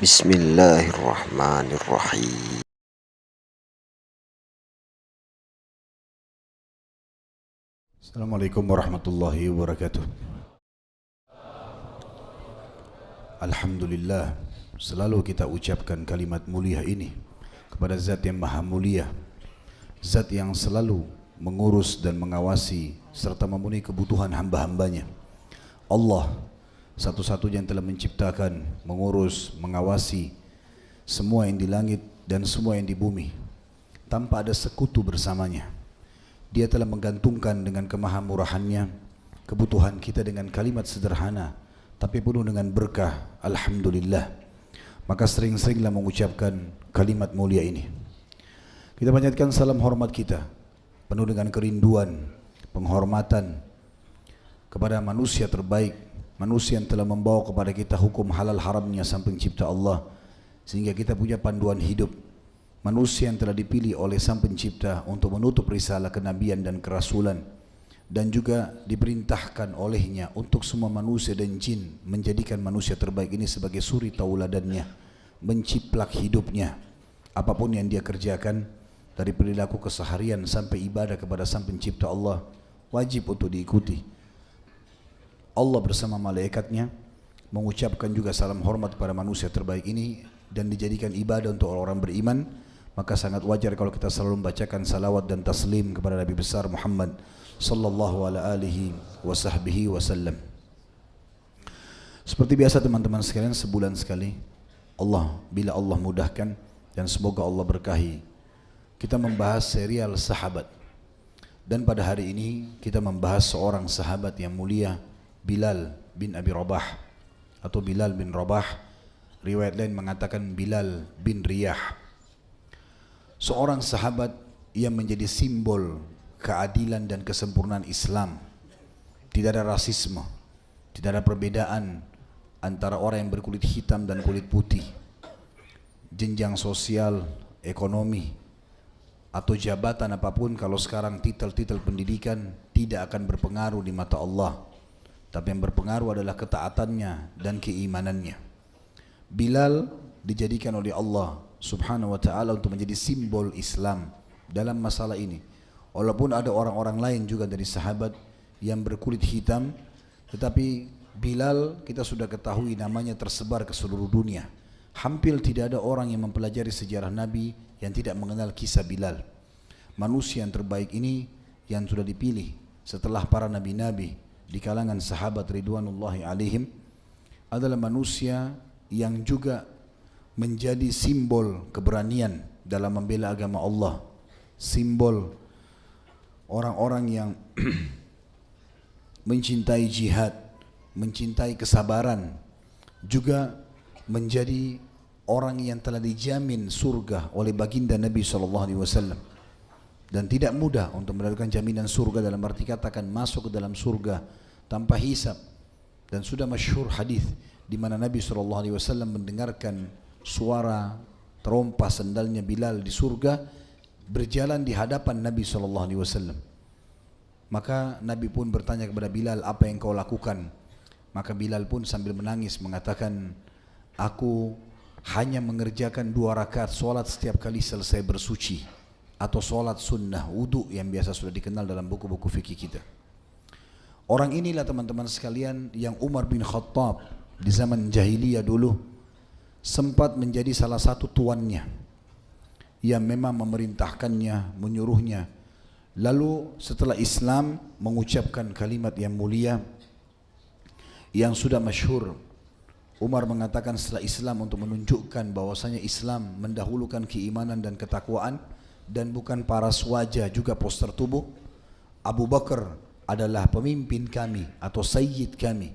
Bismillahirrahmanirrahim. Assalamualaikum warahmatullahi wabarakatuh. Alhamdulillah, selalu kita ucapkan kalimat mulia ini kepada Zat yang Maha Mulia, Zat yang selalu mengurus dan mengawasi serta memenuhi kebutuhan hamba-hambanya. Allah satu-satunya yang telah menciptakan, mengurus, mengawasi semua yang di langit dan semua yang di bumi tanpa ada sekutu bersamanya. Dia telah menggantungkan dengan kemahamurahannya kebutuhan kita dengan kalimat sederhana tapi penuh dengan berkah. Alhamdulillah. Maka sering-seringlah mengucapkan kalimat mulia ini. Kita panjatkan salam hormat kita penuh dengan kerinduan, penghormatan kepada manusia terbaik, manusia yang telah membawa kepada kita hukum halal haramnya Sang Pencipta Allah, sehingga kita punya panduan hidup. Manusia yang telah dipilih oleh Sang Pencipta untuk menutup risalah kenabian dan kerasulan, dan juga diperintahkan olehnya untuk semua manusia dan jin menjadikan manusia terbaik ini sebagai suri tauladannya, menciplak hidupnya. Apapun yang dia kerjakan, dari perilaku keseharian sampai ibadah kepada Sang Pencipta Allah, wajib untuk diikuti. Allah bersama malaikatnya mengucapkan juga salam hormat kepada manusia terbaik ini dan dijadikan ibadah untuk orang-orang beriman. Maka sangat wajar kalau kita selalu membacakan salawat dan taslim kepada Nabi besar Muhammad sallallahu alaihi wasallam. Seperti biasa teman-teman sekalian, sebulan sekali bila Allah mudahkan dan semoga Allah berkahi, kita membahas serial sahabat. Dan pada hari ini kita membahas seorang sahabat yang mulia, Bilal bin Abi Rabah atau Bilal bin Rabah. Riwayat lain mengatakan Bilal bin Riyah. Seorang sahabat yang menjadi simbol keadilan dan kesempurnaan Islam. Tidak ada rasisme, tidak ada perbedaan antara orang yang berkulit hitam dan kulit putih, jenjang sosial, ekonomi, atau jabatan apapun. Kalau sekarang titel-titel pendidikan tidak akan berpengaruh di mata Allah, tapi yang berpengaruh adalah ketaatannya dan keimanannya. Bilal dijadikan oleh Allah Subhanahu wa ta'ala untuk menjadi simbol Islam dalam masalah ini. Walaupun ada orang-orang lain juga dari sahabat yang berkulit hitam, tetapi Bilal kita sudah ketahui namanya tersebar ke seluruh dunia. Hampir tidak ada orang yang mempelajari sejarah Nabi yang tidak mengenal kisah Bilal. Manusia yang terbaik ini yang sudah dipilih setelah para nabi-nabi di kalangan sahabat ridwanullahi alaihim adalah manusia yang juga menjadi simbol keberanian dalam membela agama Allah, simbol orang-orang yang mencintai jihad, mencintai kesabaran, juga menjadi orang yang telah dijamin surga oleh baginda Nabi SAW. Dan tidak mudah untuk mendapatkan jaminan surga, dalam arti katakan masuk ke dalam surga tanpa hisab. Dan sudah masyhur hadis di mana Nabi SAW mendengarkan suara terompas sendalnya Bilal di surga berjalan di hadapan Nabi SAW. Maka Nabi pun bertanya kepada Bilal, apa yang kau lakukan? Maka Bilal pun sambil menangis mengatakan, aku hanya mengerjakan 2 rakaat solat setiap kali selesai bersuci, atau solat sunnah wudu yang biasa sudah dikenal dalam buku-buku fikih kita. Orang inilah teman-teman sekalian yang Umar bin Khattab di zaman jahiliyah dulu sempat menjadi salah satu tuannya yang memang memerintahkannya, menyuruhnya. Lalu setelah Islam mengucapkan kalimat yang mulia yang sudah masyhur. Umar mengatakan setelah Islam untuk menunjukkan bahwasanya Islam mendahulukan keimanan dan ketakwaan dan bukan paras wajah juga poster tubuh. Abu Bakar adalah pemimpin kami atau sayyid kami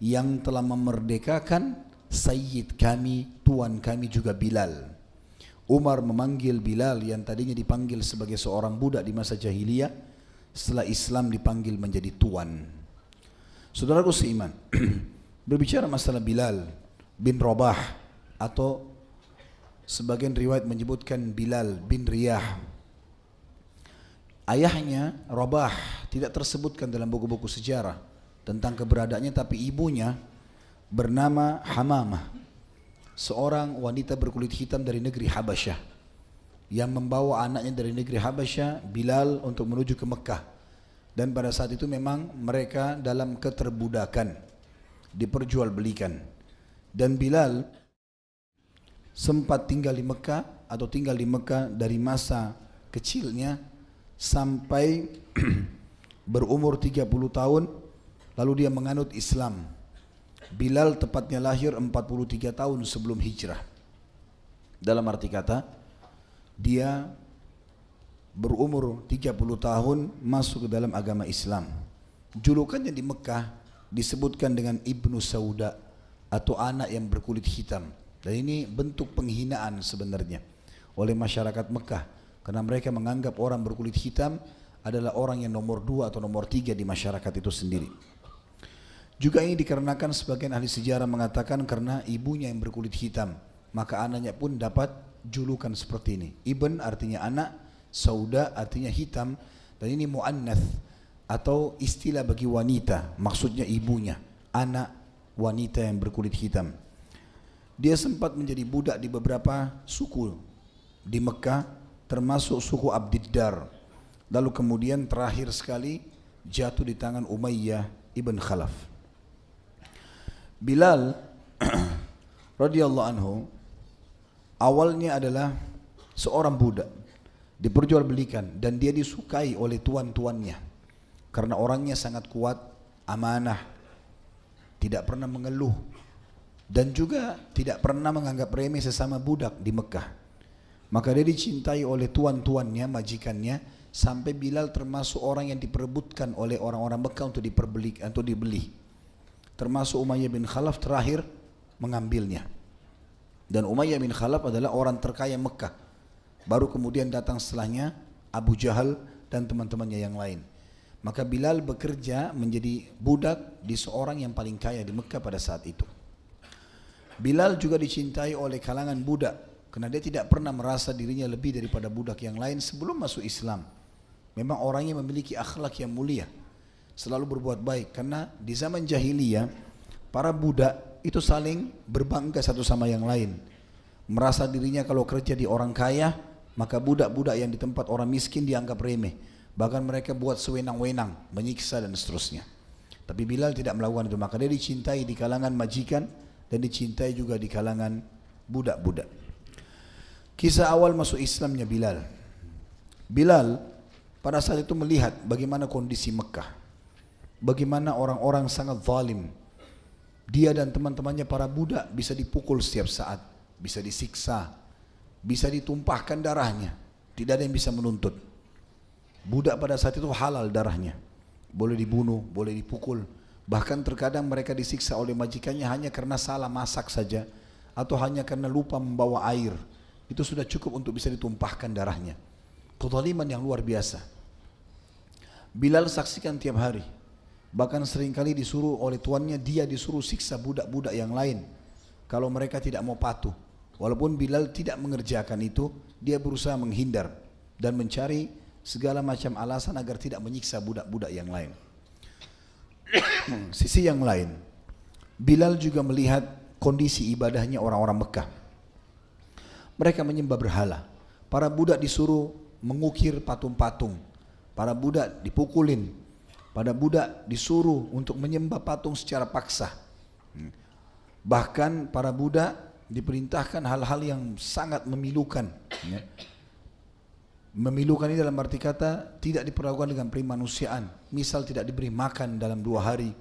yang telah memerdekakan sayyid kami, tuan kami juga Bilal. Umar memanggil Bilal yang tadinya dipanggil sebagai seorang budak di masa jahiliyah, setelah Islam dipanggil menjadi tuan. Saudaraku seiman, berbicara masalah Bilal bin Rabah atau sebagian riwayat menyebutkan Bilal bin Riyah. Ayahnya Rabah tidak tersebutkan dalam buku-buku sejarah tentang keberadaannya, tapi ibunya bernama Hamamah. seorang wanita berkulit hitam dari negeri Habasyah yang membawa anaknya dari negeri Habasyah, Bilal, untuk menuju ke Mekah. Dan pada saat itu memang mereka dalam keterbudakan, diperjualbelikan. Dan Bilal sempat tinggal di Mekah atau tinggal di Mekah dari masa kecilnya sampai berumur 30 tahun, lalu dia menganut Islam. Bilal tepatnya lahir 43 tahun sebelum hijrah. Dalam arti kata, dia berumur 30 tahun masuk ke dalam agama Islam. Julukannya di Mekah disebutkan dengan Ibnu Sauda, atau anak yang berkulit hitam. Dan ini bentuk penghinaan sebenarnya oleh masyarakat Mekah, karena mereka menganggap orang berkulit hitam adalah orang yang nomor 2 atau nomor 3 di masyarakat itu sendiri. Juga ini dikarenakan sebagian ahli sejarah mengatakan karena ibunya yang berkulit hitam, maka anaknya pun dapat julukan seperti ini. Ibn artinya anak, Sauda artinya hitam, dan ini mu'annath atau istilah bagi wanita, maksudnya ibunya, anak wanita yang berkulit hitam. Dia sempat menjadi budak di beberapa suku di Mekah, termasuk suku Abdiddar. Lalu kemudian terakhir sekali jatuh di tangan Umayyah ibn Khalaf. Bilal radhiyallahu anhu awalnya adalah seorang budak, diperjualbelikan, dan dia disukai oleh tuan-tuannya karena orangnya sangat kuat, amanah, tidak pernah mengeluh, dan juga tidak pernah menganggap remeh sesama budak di Mekah. Maka dia dicintai oleh tuan-tuannya, majikannya, sampai Bilal termasuk orang yang diperebutkan oleh orang-orang Mekah untuk dibeli. Termasuk Umayyah bin Khalaf terakhir mengambilnya. Dan Umayyah bin Khalaf adalah orang terkaya Mekah. Baru kemudian datang setelahnya Abu Jahal dan teman-temannya yang lain. Maka Bilal bekerja menjadi budak di seorang yang paling kaya di Mekah pada saat itu. Bilal juga dicintai oleh kalangan budak, karena dia tidak pernah merasa dirinya lebih daripada budak yang lain sebelum masuk Islam. Memang orangnya memiliki akhlak yang mulia, selalu berbuat baik, karena di zaman jahiliyah para budak itu saling berbangga satu sama yang lain. Merasa dirinya kalau kerja di orang kaya, maka budak-budak yang di tempat orang miskin dianggap remeh. Bahkan mereka buat sewenang-wenang, menyiksa dan seterusnya. Tapi Bilal tidak melakukan itu, maka dia dicintai di kalangan majikan dan dicintai juga di kalangan budak-budak. Kisah awal masuk Islamnya Bilal. Bilal pada saat itu melihat bagaimana kondisi Mekah, bagaimana orang-orang sangat zalim. Dia dan teman-temannya para budak bisa dipukul setiap saat, bisa disiksa, bisa ditumpahkan darahnya, tidak ada yang bisa menuntut. Budak pada saat itu halal darahnya, boleh dibunuh, boleh dipukul. Bahkan terkadang mereka disiksa oleh majikannya hanya karena salah masak saja, atau hanya karena lupa membawa air. Itu sudah cukup untuk bisa ditumpahkan darahnya. Kezaliman yang luar biasa. Bilal saksikan tiap hari. Bahkan seringkali disuruh oleh tuannya, dia disuruh siksa budak-budak yang lain kalau mereka tidak mau patuh. Walaupun Bilal tidak mengerjakan itu, dia berusaha menghindar dan mencari segala macam alasan agar tidak menyiksa budak-budak yang lain. Sisi yang lain, Bilal juga melihat kondisi ibadahnya orang-orang Mekah. Mereka menyembah berhala. Para budak disuruh mengukir patung-patung. Para budak dipukulin. Para budak disuruh untuk menyembah patung secara paksa. Bahkan para budak diperintahkan hal-hal yang sangat memilukan. Memilukan ini dalam arti kata tidak diperlakukan dengan primanusiaan. Misal tidak diberi makan dalam 2 hari.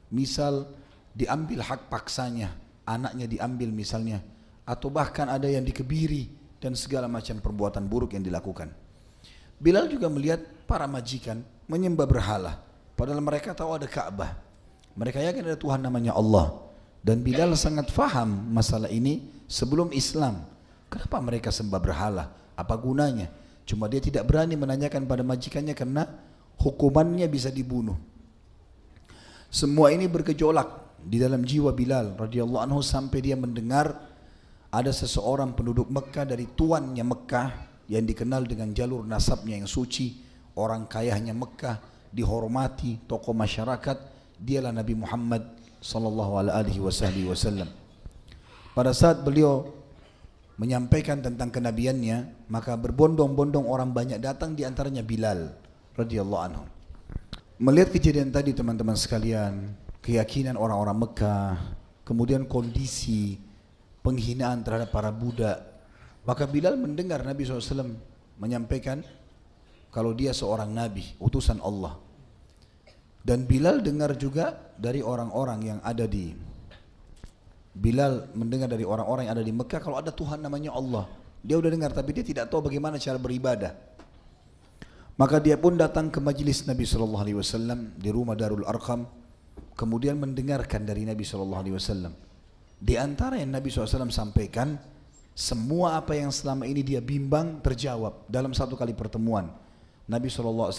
Misal diambil hak paksanya, anaknya diambil misalnya. Atau bahkan ada yang dikebiri dan segala macam perbuatan buruk yang dilakukan. Bilal juga melihat para majikan menyembah berhala, padahal mereka tahu ada Ka'bah. Mereka yakin ada Tuhan namanya Allah. Dan Bilal sangat faham masalah ini sebelum Islam. Kenapa mereka sembah berhala? Apa gunanya? Cuma dia tidak berani menanyakan pada majikannya karena hukumannya bisa dibunuh. Semua ini bergejolak di dalam jiwa Bilal radhiyallahu anhu sampai dia mendengar ada seseorang penduduk Mekah dari tuannya Mekah yang dikenal dengan jalur nasabnya yang suci, orang kayanya Mekah, dihormati, tokoh masyarakat, dialah Nabi Muhammad sallallahu alaihi wasallam. Pada saat beliau menyampaikan tentang kenabiannya, maka berbondong-bondong orang banyak datang, di antaranya Bilal radhiyallahu anhu. Melihat kejadian tadi teman-teman sekalian, keyakinan orang-orang Mekah, kemudian kondisi penghinaan terhadap para budak, maka Bilal mendengar Nabi SAW menyampaikan kalau dia seorang Nabi, utusan Allah. Dan Bilal dengar juga dari orang-orang yang ada di Bilal mendengar dari orang-orang yang ada di Mekah kalau ada Tuhan namanya Allah. Dia udah dengar tapi dia tidak tahu bagaimana cara beribadah. Maka dia pun datang ke majlis Nabi SAW di rumah Darul Arqam, kemudian mendengarkan dari Nabi SAW. Di antara yang Nabi SAW sampaikan, semua apa yang selama ini dia bimbang terjawab dalam satu kali pertemuan. Nabi SAW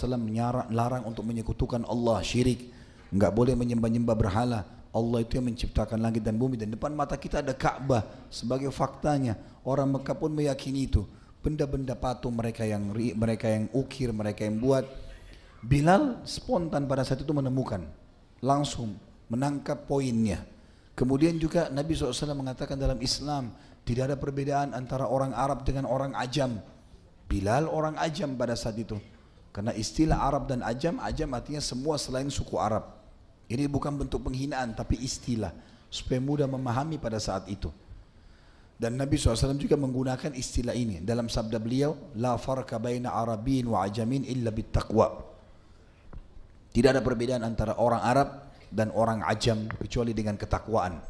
larang untuk menyekutukan Allah, syirik, enggak boleh menyembah-nyembah berhala. Allah itu yang menciptakan langit dan bumi, dan depan mata kita ada Ka'bah sebagai faktanya. Orang Mekah pun meyakini itu. Benda-benda patung mereka yang ukir, mereka yang buat. Bilal spontan pada saat itu menemukan, langsung menangkap poinnya. Kemudian juga Nabi SAW mengatakan dalam Islam tidak ada perbedaan antara orang Arab dengan orang Ajam. Bilal orang Ajam pada saat itu. Karena istilah Arab dan Ajam, Ajam artinya semua selain suku Arab. Ini bukan bentuk penghinaan tapi istilah supaya mudah memahami pada saat itu. Dan Nabi SAW juga menggunakan istilah ini dalam sabda beliau, la farqa baina Arabin wa Ajamin illa bittaqwa. Tidak ada perbedaan antara orang Arab dan orang Ajam kecuali dengan ketakwaan.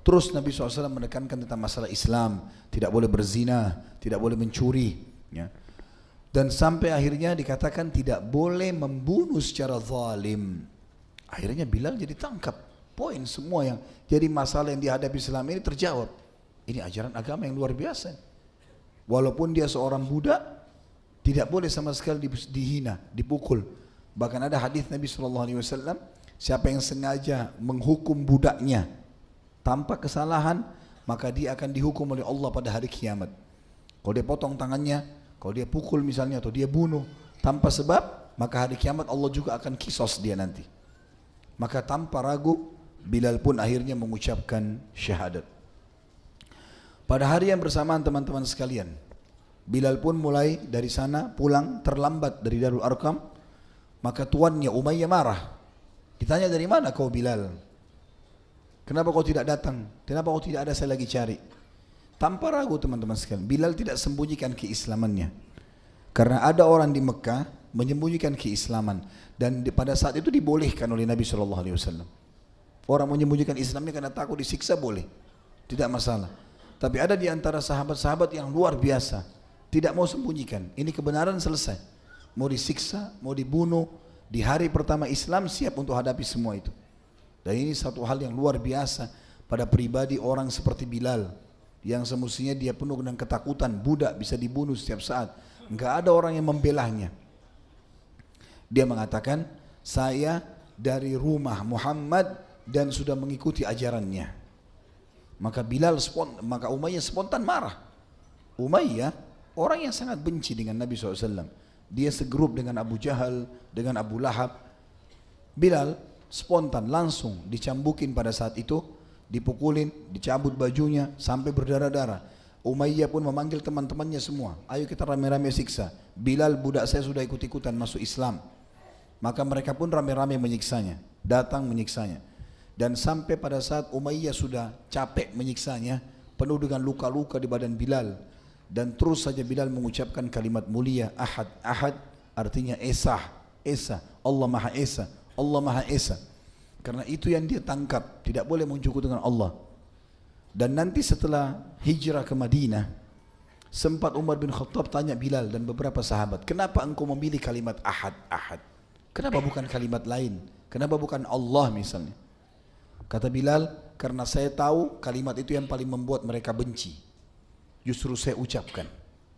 Terus Nabi SAW menekankan tentang masalah Islam, tidak boleh berzina, tidak boleh mencuri, ya. Dan sampai akhirnya dikatakan tidak boleh membunuh secara zalim. Akhirnya Bilal jadi tangkap poin semua yang jadi masalah yang dihadapi selama ini terjawab. Ini ajaran agama yang luar biasa. Walaupun dia seorang budak, tidak boleh sama sekali dihina, dipukul. Bahkan ada hadis Nabi SAW, siapa yang sengaja menghukum budaknya tanpa kesalahan, maka dia akan dihukum oleh Allah pada hari kiamat. Kalau dia potong tangannya, kalau dia pukul misalnya, atau dia bunuh tanpa sebab, maka hari kiamat Allah juga akan kisos dia nanti. Maka tanpa ragu Bilal pun akhirnya mengucapkan syahadat. Pada hari yang bersamaan teman-teman sekalian, Bilal pun mulai dari sana pulang terlambat dari Darul Arqam. Maka tuannya Umayyah marah. Ditanya, dari mana kau Bilal? Kenapa kau tidak datang? Kenapa kau tidak ada, saya lagi cari? Tanpa ragu teman-teman sekalian, Bilal tidak sembunyikan keislamannya. Karena ada orang di Mekah menyembunyikan keislaman, dan pada saat itu dibolehkan oleh Nabi SAW. Orang menyembunyikan Islamnya karena takut disiksa boleh, tidak masalah. Tapi ada di antara sahabat-sahabat yang luar biasa, tidak mau sembunyikan. Ini kebenaran selesai. Mau disiksa, mau dibunuh, di hari pertama Islam siap untuk hadapi semua itu. Dan ini satu hal yang luar biasa pada pribadi orang seperti Bilal, yang semestinya dia penuh dengan ketakutan, budak bisa dibunuh setiap saat. Enggak ada orang yang membelahnya. Dia mengatakan, saya dari rumah Muhammad dan sudah mengikuti ajarannya. Maka maka Umayyah spontan marah. Umayyah orang yang sangat benci dengan Nabi SAW. Dia segrup dengan Abu Jahal, dengan Abu Lahab. Bilal spontan langsung dicambukin pada saat itu, dipukulin, dicabut bajunya sampai berdarah-darah. Umayyah pun memanggil teman-temannya semua, ayo kita rame-rame siksa. Bilal budak saya sudah ikut-ikutan masuk Islam. Maka mereka pun rame-rame menyiksanya, datang menyiksanya. Dan sampai pada saat Umayyah sudah capek menyiksanya, penuh dengan luka-luka di badan Bilal, dan terus saja Bilal mengucapkan kalimat mulia, Ahad, Ahad, artinya Esa, Esa, Allah Maha Esa, Allah Maha Esa. Karena itu yang dia tangkap, tidak boleh menyekutukan dengan Allah. Dan nanti setelah hijrah ke Madinah, sempat Umar bin Khattab tanya Bilal dan beberapa sahabat, kenapa engkau memilih kalimat Ahad, Ahad? Kenapa bukan kalimat lain? Kenapa bukan Allah misalnya? Kata Bilal, karena saya tahu kalimat itu yang paling membuat mereka benci. Justru saya ucapkan,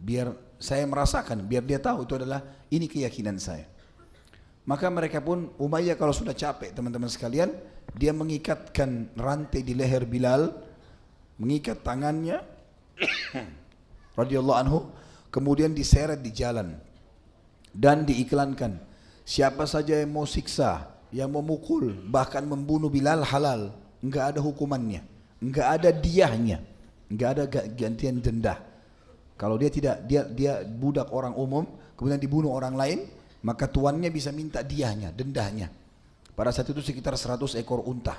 biar saya merasakan, biar dia tahu itu adalah, ini keyakinan saya. Maka mereka pun, Umayyah kalau sudah capek teman-teman sekalian, dia mengikatkan rantai di leher Bilal, mengikat tangannya radhiyallahu anhu, kemudian diseret di jalan dan diiklankan, siapa saja yang mau siksa, yang memukul, bahkan membunuh Bilal halal, enggak ada hukumannya. Nggak ada diahnya, nggak ada gantian denda. Kalau dia tidak, dia budak orang umum, kemudian dibunuh orang lain, maka tuannya bisa minta diahnya, dendanya. Pada saat itu sekitar 100 ekor unta.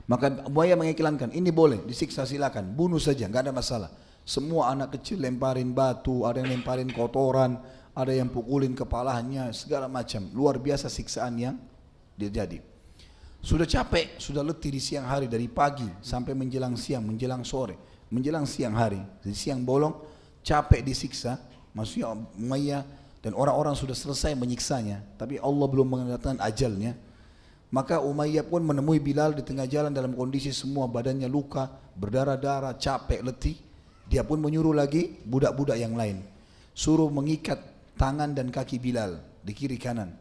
Maka Umayyah mengiklankan, ini boleh, disiksa silakan, bunuh saja, nggak ada masalah. Semua anak kecil lemparin batu, ada yang lemparin kotoran, ada yang pukulin kepalanya, segala macam. Luar biasa siksaan yang terjadi. Sudah capek, sudah letih di siang hari, dari pagi sampai menjelang siang, menjelang sore, menjelang siang hari, di siang bolong, capek disiksa. Maksudnya Umayyah dan orang-orang sudah selesai menyiksanya, tapi Allah belum mengatakan ajalnya. Maka Umayyah pun menemui Bilal di tengah jalan dalam kondisi semua badannya luka, berdarah-darah, capek, letih. Dia pun menyuruh lagi budak-budak yang lain, suruh mengikat tangan dan kaki Bilal di kiri kanan,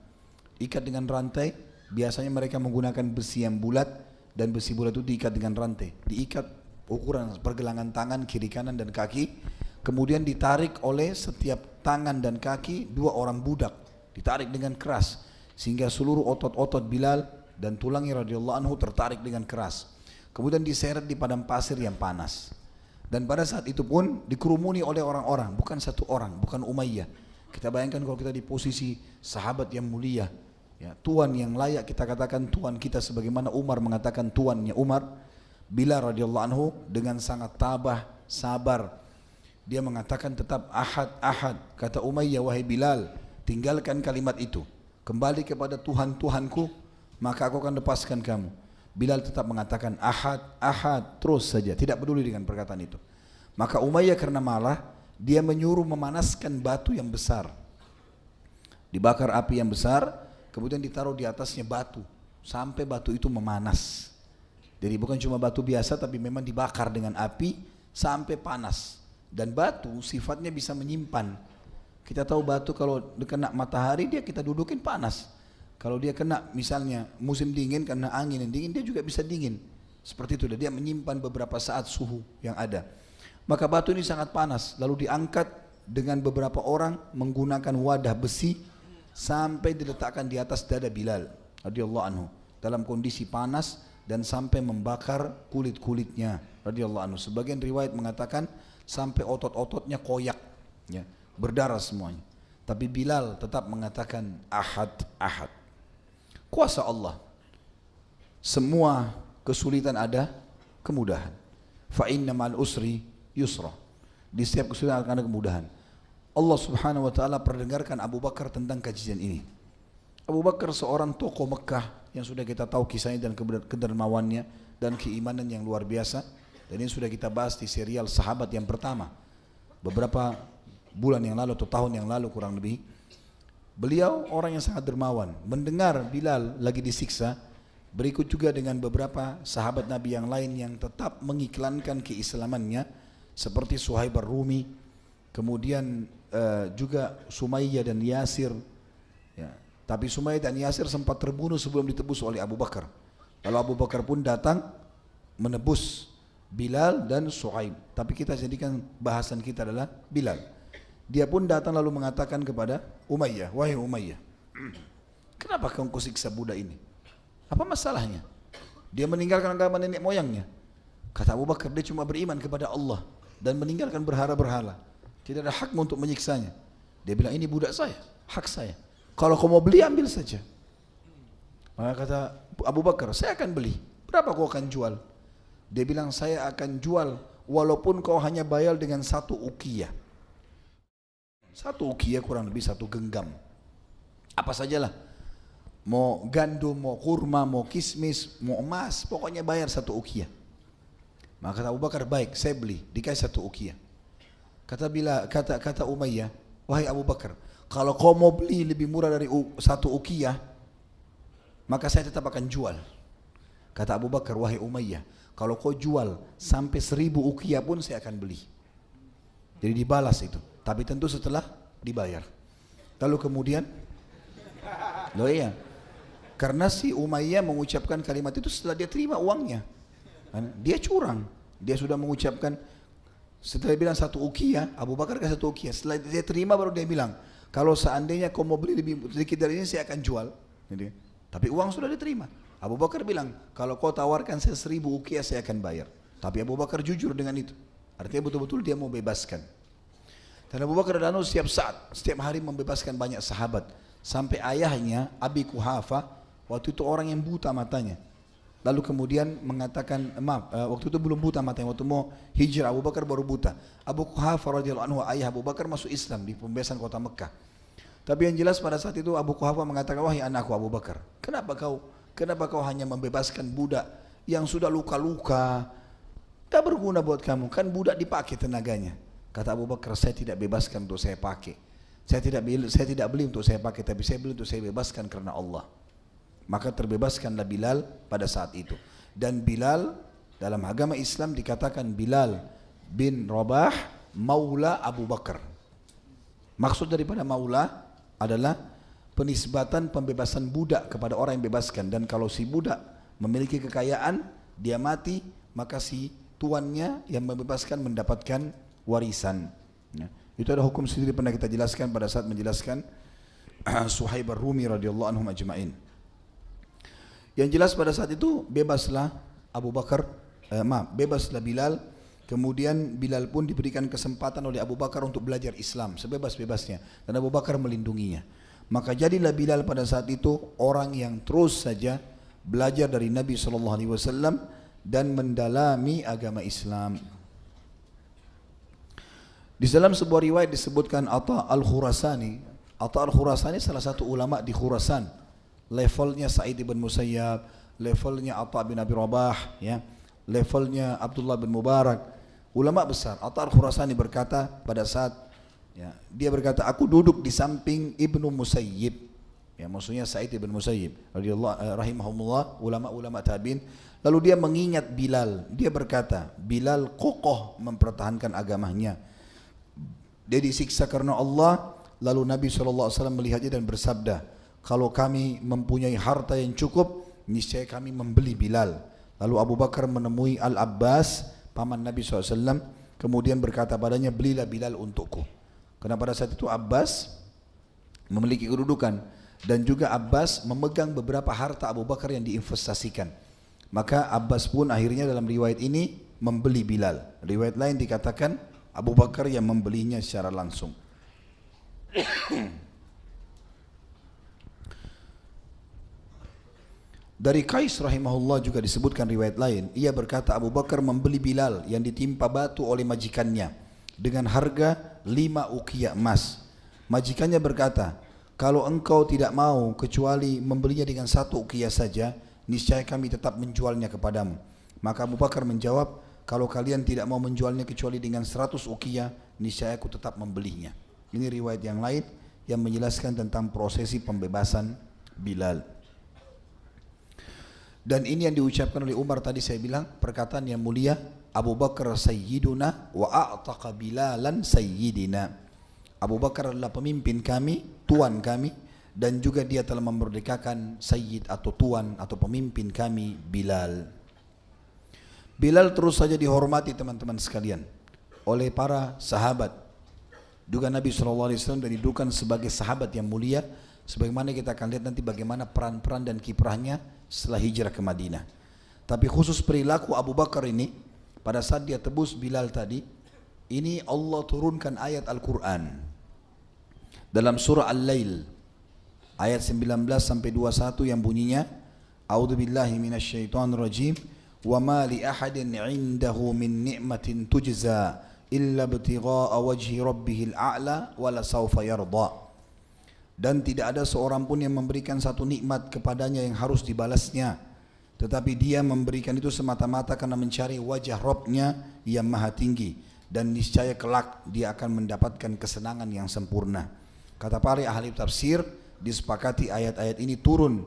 ikat dengan rantai. Biasanya mereka menggunakan besi yang bulat, dan besi bulat itu diikat dengan rantai, diikat ukuran pergelangan tangan kiri kanan dan kaki, kemudian ditarik oleh setiap tangan dan kaki dua orang budak, ditarik dengan keras sehingga seluruh otot-otot Bilal dan tulangnya radhiyallahu anhu tertarik dengan keras, kemudian diseret di padang pasir yang panas. Dan pada saat itu pun dikerumuni oleh orang-orang, bukan satu orang, bukan Umayyah. Kita bayangkan kalau kita di posisi sahabat yang mulia, ya, tuan yang layak kita katakan tuan kita, sebagaimana Umar mengatakan tuannya Umar, Bilal radhiyallahu anhu dengan sangat tabah, sabar. Dia mengatakan tetap ahad, ahad. Kata Umayyah, wahai Bilal, tinggalkan kalimat itu, kembali kepada Tuhan Tuhanku, maka aku akan lepaskan kamu. Bilal tetap mengatakan ahad, ahad, terus saja, tidak peduli dengan perkataan itu. Maka Umayyah karena malah, dia menyuruh memanaskan batu yang besar. Dibakar api yang besar, kemudian ditaruh di atasnya batu, sampai batu itu memanas. Jadi bukan cuma batu biasa, tapi memang dibakar dengan api sampai panas. Dan batu sifatnya bisa menyimpan. Kita tahu batu kalau kena matahari dia kita dudukin panas. Kalau dia kena misalnya musim dingin karena angin yang dingin, dia juga bisa dingin. Seperti itu, dia menyimpan beberapa saat suhu yang ada. Maka batu ini sangat panas, lalu diangkat dengan beberapa orang menggunakan wadah besi sampai diletakkan di atas dada Bilal radhiyallahu anhu dalam kondisi panas dan sampai membakar kulit-kulitnya radhiyallahu anhu. Sebagian riwayat mengatakan sampai otot-ototnya koyak, ya, berdarah semuanya. Tapi Bilal tetap mengatakan ahad, ahad. Kuasa Allah. Semua kesulitan ada kemudahan. Fa inna ma'al usri yusra. Di setiap kesulitan akan ada kemudahan. Allah Subhanahu wa taala perdengarkan Abu Bakar tentang kajian ini. Abu Bakar seorang tokoh Mekah yang sudah kita tahu kisahnya dan kedermawannya dan keimanan yang luar biasa. Dan ini sudah kita bahas di serial Sahabat yang pertama beberapa bulan yang lalu atau tahun yang lalu kurang lebih. Beliau orang yang sangat dermawan. Mendengar Bilal lagi disiksa, berikut juga dengan beberapa sahabat Nabi yang lain yang tetap mengiklankan keislamannya, seperti Suhaib ar-Rumi, kemudian juga Sumayyah dan Yasir, ya. Tapi Sumayyah dan Yasir sempat terbunuh sebelum ditebus oleh Abu Bakar. Lalu Abu Bakar pun datang menebus Bilal dan Suhaib. Tapi kita jadikan bahasan kita adalah Bilal. Dia pun datang lalu mengatakan kepada Umayyah, wahai Umayyah, kenapa kau siksa budak ini? Apa masalahnya? Dia meninggalkan agama nenek moyangnya. Kata Abu Bakar, dia cuma beriman kepada Allah dan meninggalkan berhala-berhala. Tidak ada hak untuk menyiksanya. Dia bilang, ini budak saya, hak saya. Kalau kau mau beli, ambil saja. Maka kata Abu Bakar, saya akan beli. Berapa kau akan jual? Dia bilang, saya akan jual walaupun kau hanya bayar dengan 1 uqiyah. 1 uqiyah kurang lebih 1 genggam. Apa sajalah. Mau gandum, mau kurma, mau kismis, mau emas, pokoknya bayar 1 uqiyah. Maka kata Abu Bakar, baik, saya beli, dikasih 1 uqiyah. Kata Umayyah, wahai Abu Bakar, kalau kau mau beli lebih murah dari 1 uqiyah, maka saya tetap akan jual. Kata Abu Bakar, wahai Umayyah, kalau kau jual sampai 1000 uqiyah pun saya akan beli. Jadi dibalas itu, tapi tentu setelah dibayar. Lalu kemudian, loh iya, karena si Umayyah mengucapkan kalimat itu setelah dia terima uangnya. Dia curang, dia sudah mengucapkan, setelah dia bilang 1 uqiyah, Abu Bakar kasih 1 uqiyah. Setelah dia terima baru dia bilang, kalau seandainya kau mau beli lebih sedikit dari ini saya akan jual. Jadi, tapi uang sudah diterima. Abu Bakar bilang, kalau kau tawarkan saya 1000 uqiyah saya akan bayar. Tapi Abu Bakar jujur dengan itu. Artinya betul-betul dia mau bebaskan. Dan Abu Bakar radhiyallahu anhu setiap hari membebaskan banyak sahabat. Sampai ayahnya, Abi Quhafa, waktu itu orang yang buta matanya. Lalu kemudian mengatakan, waktu itu belum buta matanya, waktu mau hijrah Abu Bakar baru buta. Abu Quhafa radhiyallahu anhu, ayah Abu Bakar masuk Islam di pembebasan kota Mekah. Tapi yang jelas pada saat itu Abu Quhafa mengatakan, wahai anakku Abu Bakar, kenapa kau hanya membebaskan budak yang sudah luka-luka, tak berguna buat kamu, kan budak dipakai tenaganya. Kata Abu Bakar, saya tidak bebaskan untuk saya pakai. Saya tidak beli untuk saya pakai, tapi saya beli untuk saya bebaskan karena Allah. Maka terbebaskanlah Bilal pada saat itu. Dan Bilal dalam agama Islam dikatakan Bilal bin Rabah Maula Abu Bakar. Maksud daripada Maula adalah penisbatan pembebasan budak kepada orang yang bebaskan. Dan kalau si budak memiliki kekayaan, dia mati, maka si tuannya yang membebaskan mendapatkan warisan. Itu ada hukum sendiri pernah kita jelaskan pada saat menjelaskan Suhaib ar-Rumi radhiyallahu anhum ajma'in. Yang jelas pada saat itu bebaslah bebaslah Bilal. Kemudian Bilal pun diberikan kesempatan oleh Abu Bakar untuk belajar Islam sebebas-bebasnya, dan Abu Bakar melindunginya. Maka jadilah Bilal pada saat itu orang yang terus saja belajar dari Nabi SAW dan mendalami agama Islam. Di dalam sebuah riwayat disebutkan Atha al-Khurasani. Atha al-Khurasani salah satu ulama di Khurasan. Levelnya Sa'id bin Musayyab, levelnya Atha bin Abi Rabah, ya, levelnya Abdullah bin Mubarak, ulama besar. Atha al-Khurasani berkata pada saat, ya, dia berkata, aku duduk di samping Ibnu Musayyib, ya, maksudnya Sa'id bin Musayyib rahimahumullah, ulama-ulama tabi'in. Lalu dia mengingat Bilal, dia berkata, Bilal kokoh mempertahankan agamanya. Dia disiksa karena Allah. Lalu Nabi SAW melihatnya dan bersabda, kalau kami mempunyai harta yang cukup, niscaya kami membeli Bilal. Lalu Abu Bakar menemui Al-Abbas, paman Nabi SAW, kemudian berkata padanya, belilah Bilal untukku. Karena pada saat itu Abbas memiliki kedudukan, dan juga Abbas memegang beberapa harta Abu Bakar yang diinvestasikan. Maka Abbas pun akhirnya dalam riwayat ini membeli Bilal. Riwayat lain dikatakan Abu Bakar yang membelinya secara langsung. Dari Qais rahimahullah juga disebutkan riwayat lain, ia berkata Abu Bakar membeli Bilal yang ditimpa batu oleh majikannya dengan harga 5 uqiyah emas. Majikannya berkata, kalau engkau tidak mau kecuali membelinya dengan 1 uqiyah saja, niscaya kami tetap menjualnya kepadamu. Maka Abu Bakar menjawab, kalau kalian tidak mau menjualnya kecuali dengan 100 uqiyah, niscaya aku tetap membelinya. Ini riwayat yang lain yang menjelaskan tentang prosesi pembebasan Bilal. Dan ini yang diucapkan oleh Umar tadi saya bilang, perkataan yang mulia, Abu Bakar sayyiduna wa a'taqa Bilalan sayyidina. Abu Bakar adalah pemimpin kami, tuan kami, dan juga dia telah memerdekakan sayyid atau tuan atau pemimpin kami, Bilal. Bilal terus saja dihormati teman-teman sekalian oleh para sahabat. Juga Nabi SAW didudukan sebagai sahabat yang mulia, sebagaimana kita akan lihat nanti bagaimana peran-peran dan kiprahnya setelah hijrah ke Madinah. Tapi khusus perilaku Abu Bakar ini, pada saat dia tebus Bilal tadi, ini Allah turunkan ayat Al-Quran dalam surah Al-Lail ayat 19 sampai 21 yang bunyinya, A'udzubillahi minasyaitonirrajim, wa ma li ahadin 'indahu min ni'matin tujza illa ibtigha'a wajhi rabbihil a'la wa la sawfa yarda. Dan tidak ada seorang pun yang memberikan satu nikmat kepadanya yang harus dibalasnya, tetapi dia memberikan itu semata-mata karena mencari wajah Rabb-nya yang maha tinggi, dan niscaya kelak dia akan mendapatkan kesenangan yang sempurna. Kata para ahli tafsir, disepakati ayat-ayat ini turun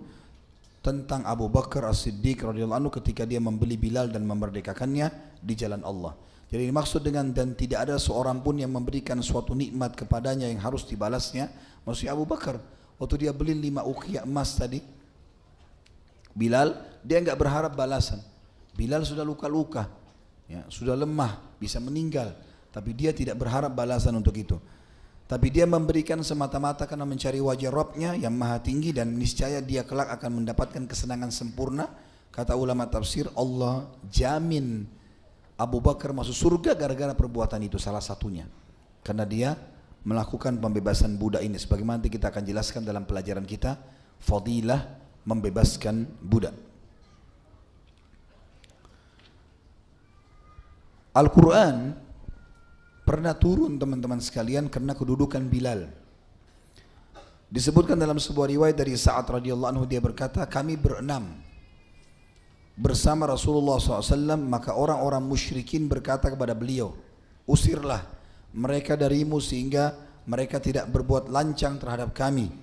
tentang Abu Bakar As-Siddiq radhiyallahu anhu ketika dia membeli Bilal dan memerdekakannya di jalan Allah. Jadi dimaksud dengan dan tidak ada seorang pun yang memberikan suatu nikmat kepadanya yang harus dibalasnya, maksudnya Abu Bakar waktu dia beli 5 uqiyah emas tadi, Bilal dia enggak berharap balasan. Bilal sudah luka-luka, ya, sudah lemah, bisa meninggal, tapi dia tidak berharap balasan untuk itu. Tapi dia memberikan semata-mata karena mencari wajah Rabbnya yang maha tinggi, dan niscaya dia kelak akan mendapatkan kesenangan sempurna. Kata ulama tafsir, Allah jamin Abu Bakar masuk surga gara-gara perbuatan itu, salah satunya. Karena dia melakukan pembebasan budak ini. Sebagaimana nanti kita akan jelaskan dalam pelajaran kita, fadilah membebaskan budak. Al-Quran pernah turun teman-teman sekalian karena kedudukan Bilal. Disebutkan dalam sebuah riwayat dari Sa'ad radhiyallahu anhu, dia berkata, kami berenam bersama Rasulullah SAW, maka orang-orang musyrikin berkata kepada beliau, usirlah mereka darimu sehingga mereka tidak berbuat lancang terhadap kami.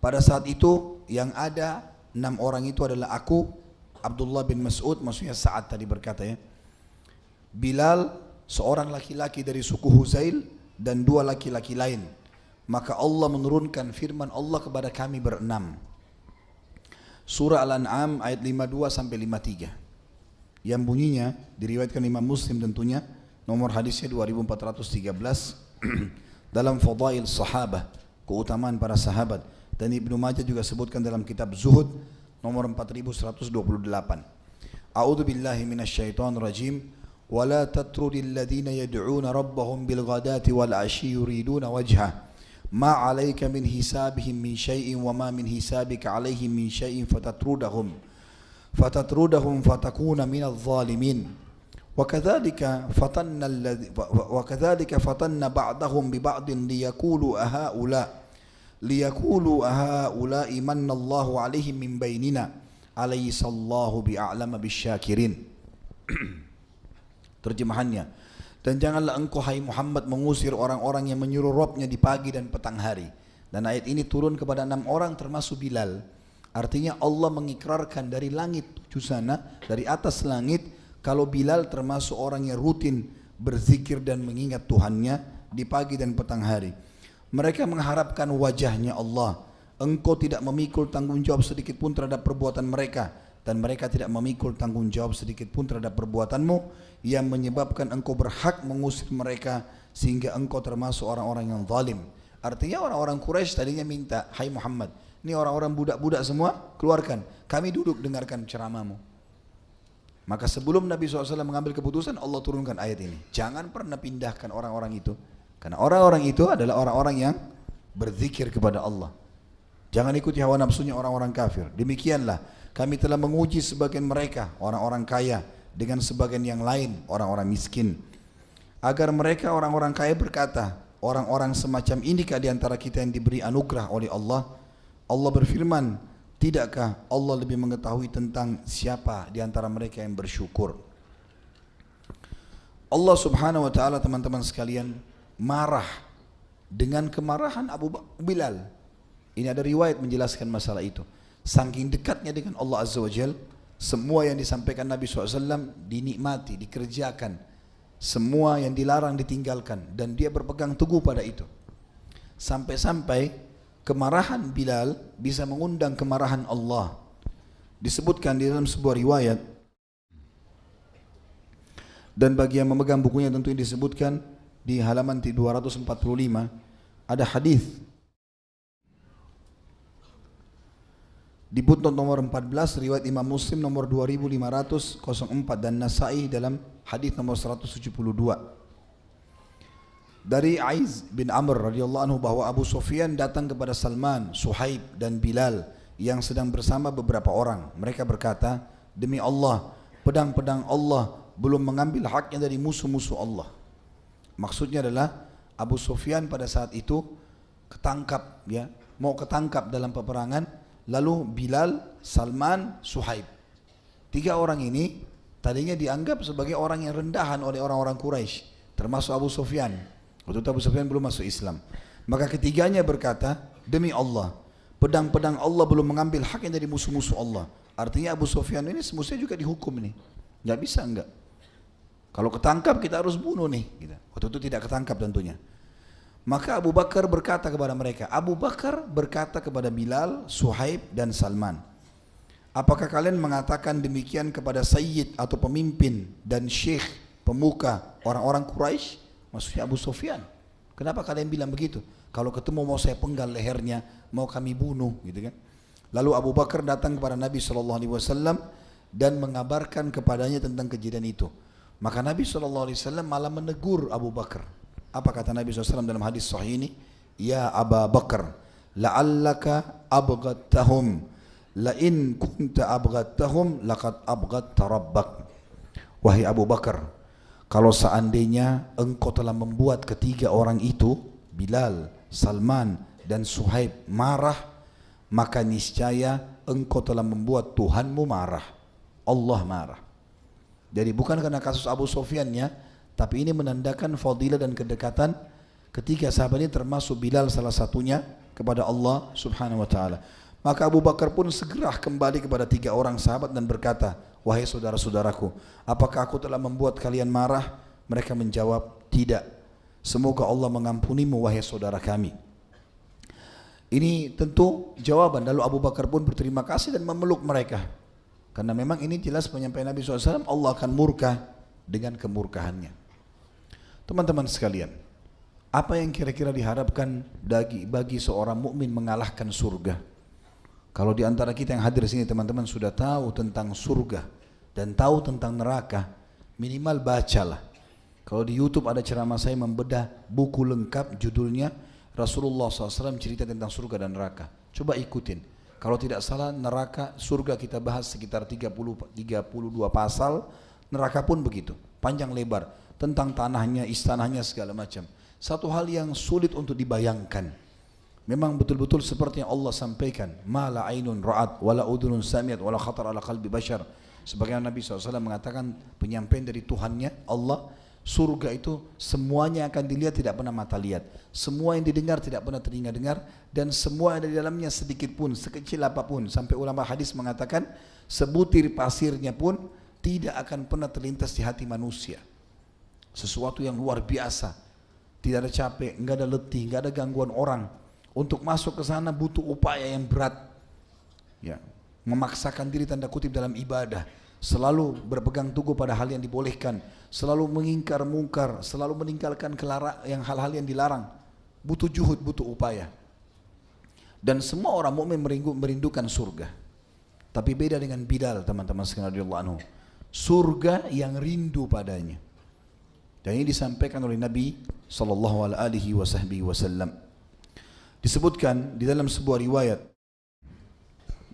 Pada saat itu yang ada 6 orang itu adalah aku, Abdullah bin Mas'ud, maksudnya Sa'ad tadi berkata ya, Bilal, seorang laki-laki dari suku Huzail, dan 2 laki-laki lain. Maka Allah menurunkan firman Allah kepada kami berenam. Surah Al-An'am ayat 52 sampai 53. Yang bunyinya diriwayatkan Imam Muslim tentunya, nomor hadisnya 2413 dalam Fadail Sahabah, keutamaan para sahabat, dan Ibnu Majah juga sebutkan dalam kitab Zuhud nomor 4128. A'udzu billahi minasyaitonir rajim. ولا تطرد الذين يدعون ربهم بالغداة والعشي يريدون وجهه ما عليك من حسابهم من شيء وما من حسابك عليهم من شيء فتطردهم فتكون من الظالمين وكذلك فتن بعضهم ببعض ليقولوا أهؤلاء من الله عليهم من بيننا أليس الله بأعلم بالشاكرين. Terjemahannya, dan janganlah engkau hai Muhammad mengusir orang-orang yang menyuruh Rabbnya di pagi dan petang hari. Dan ayat ini turun kepada 6 orang termasuk Bilal. Artinya Allah mengikrarkan dari langit 7 sana, dari atas langit, kalau Bilal termasuk orang yang rutin berzikir dan mengingat Tuhannya di pagi dan petang hari. Mereka mengharapkan wajahnya Allah. Engkau tidak memikul tanggung jawab sedikit pun terhadap perbuatan mereka, dan mereka tidak memikul tanggung jawab sedikit pun terhadap perbuatanmu, yang menyebabkan engkau berhak mengusir mereka sehingga engkau termasuk orang-orang yang zalim. Artinya orang-orang Quraisy tadinya minta, hai Muhammad, ini orang-orang budak-budak semua keluarkan, kami duduk dengarkan ceramahmu. Maka sebelum Nabi SAW mengambil keputusan, Allah turunkan ayat ini, jangan pernah pindahkan orang-orang itu, karena orang-orang itu adalah orang-orang yang berzikir kepada Allah. Jangan ikuti hawa nafsunya orang-orang kafir. Demikianlah kami telah menguji sebagian mereka, orang-orang kaya, dengan sebagian yang lain, orang-orang miskin, agar mereka orang-orang kaya berkata, orang-orang semacam inikah di antara kita yang diberi anugerah oleh Allah? Allah berfirman, tidakkah Allah lebih mengetahui tentang siapa di antara mereka yang bersyukur? Allah subhanahu wa ta'ala teman-teman sekalian marah dengan kemarahan Bilal. Ini ada riwayat menjelaskan masalah itu. Saking dekatnya dengan Allah Azza wa Jal, semua yang disampaikan Nabi SAW dinikmati, dikerjakan. Semua yang dilarang ditinggalkan, dan dia berpegang teguh pada itu. Sampai-sampai kemarahan Bilal bisa mengundang kemarahan Allah. Disebutkan di dalam sebuah riwayat, dan bagi yang memegang bukunya tentu ini disebutkan di halaman 245, ada hadis di footnote nomor 14, riwayat Imam Muslim nomor 2504 dan Nasai dalam hadis nomor 172. Dari Aiz bin Amr radhiyallahu anhu bahwa Abu Sufyan datang kepada Salman, Suhaib dan Bilal yang sedang bersama beberapa orang. Mereka berkata, demi Allah, pedang-pedang Allah belum mengambil haknya dari musuh-musuh Allah. Maksudnya adalah Abu Sufyan pada saat itu ketangkap, ya, mau ketangkap dalam peperangan. Lalu Bilal, Salman, Suhaib, 3 orang ini tadinya dianggap sebagai orang yang rendahan oleh orang-orang Quraisy, termasuk Abu Sufyan. Waktu itu Abu Sufyan belum masuk Islam. Maka ketiganya berkata, demi Allah, pedang-pedang Allah belum mengambil haknya dari musuh-musuh Allah. Artinya Abu Sufyan ini semestinya juga dihukum nih. Nggak bisa enggak. Kalau ketangkap kita harus bunuh nih. Waktu itu tidak ketangkap tentunya. Maka Abu Bakar berkata kepada mereka, Abu Bakar berkata kepada Bilal, Suhaib dan Salman, apakah kalian mengatakan demikian kepada Sayyid atau pemimpin dan syekh pemuka orang-orang Quraisy? Maksudnya Abu Sufyan. Kenapa kalian bilang begitu? Kalau ketemu mau saya penggal lehernya, mau kami bunuh, gitu kan? Lalu Abu Bakar datang kepada Nabi SAW dan mengabarkan kepadanya tentang kejadian itu. Maka Nabi SAW malah menegur Abu Bakar. Apa kata Nabi SAW dalam hadis sahih ini? Ya Abu Bakar, la'allaka abghadtahum, la'in kunta abghadtahum laqad abghadta rabbak. Wahai Abu Bakar, kalau seandainya engkau telah membuat ketiga orang itu, Bilal, Salman, dan Suhaib marah, maka niscaya engkau telah membuat Tuhanmu marah. Allah marah. Jadi bukan karena kasus Abu Sufyannya, tapi ini menandakan fadilah dan kedekatan ketiga sahabat ini, termasuk Bilal salah satunya, kepada Allah Subhanahu wa taala. Maka Abu Bakar pun segera kembali kepada tiga orang sahabat dan berkata, wahai saudara-saudaraku, apakah aku telah membuat kalian marah? Mereka menjawab, tidak. Semoga Allah mengampunimu wahai saudara kami. Ini tentu jawaban. Lalu Abu Bakar pun berterima kasih dan memeluk mereka. Karena memang ini jelas penyampaian Nabi SAW, Allah akan murka dengan kemurkahannya. Teman-teman sekalian, apa yang kira-kira diharapkan bagi seorang mukmin mengalahkan surga? Kalau di antara kita yang hadir di sini teman-teman sudah tahu tentang surga dan tahu tentang neraka, minimal bacalah. Kalau di YouTube ada ceramah saya membedah buku lengkap, judulnya Rasulullah SAW cerita tentang surga dan neraka. Coba ikutin. Kalau tidak salah neraka, surga kita bahas sekitar 32 pasal, neraka pun begitu, panjang lebar, tentang tanahnya, istananya, segala macam. Satu hal yang sulit untuk dibayangkan. Memang betul-betul seperti yang Allah sampaikan, ma la ainun ra'at wala udhunun sami'at wala khatar ala qalbi bashar. Sebagaimana Nabi SAW mengatakan penyampaian dari Tuhannya Allah, surga itu semuanya akan dilihat, tidak pernah mata lihat. Semua yang didengar tidak pernah telinga dengar, dan semua yang ada di dalamnya sedikit pun, sekecil apapun. Sampai ulama hadis mengatakan sebutir pasirnya pun tidak akan pernah terlintas di hati manusia. Sesuatu yang luar biasa. Tidak ada capek, enggak ada letih, enggak ada gangguan orang. Untuk masuk ke sana butuh upaya yang berat. Ya, memaksakan diri tanda kutip dalam ibadah. Selalu berpegang teguh pada hal yang dibolehkan, selalu mengingkar mungkar, selalu meninggalkan hal-hal yang dilarang. Butuh juhud, butuh upaya. Dan semua orang mukmin merindukan surga. Tapi beda dengan Bilal, teman-teman sekalian radhiyallahu anhu. Surga yang rindu padanya. Dan ini disampaikan oleh Nabi sallallahu alaihi wasallam. Disebutkan di dalam sebuah riwayat,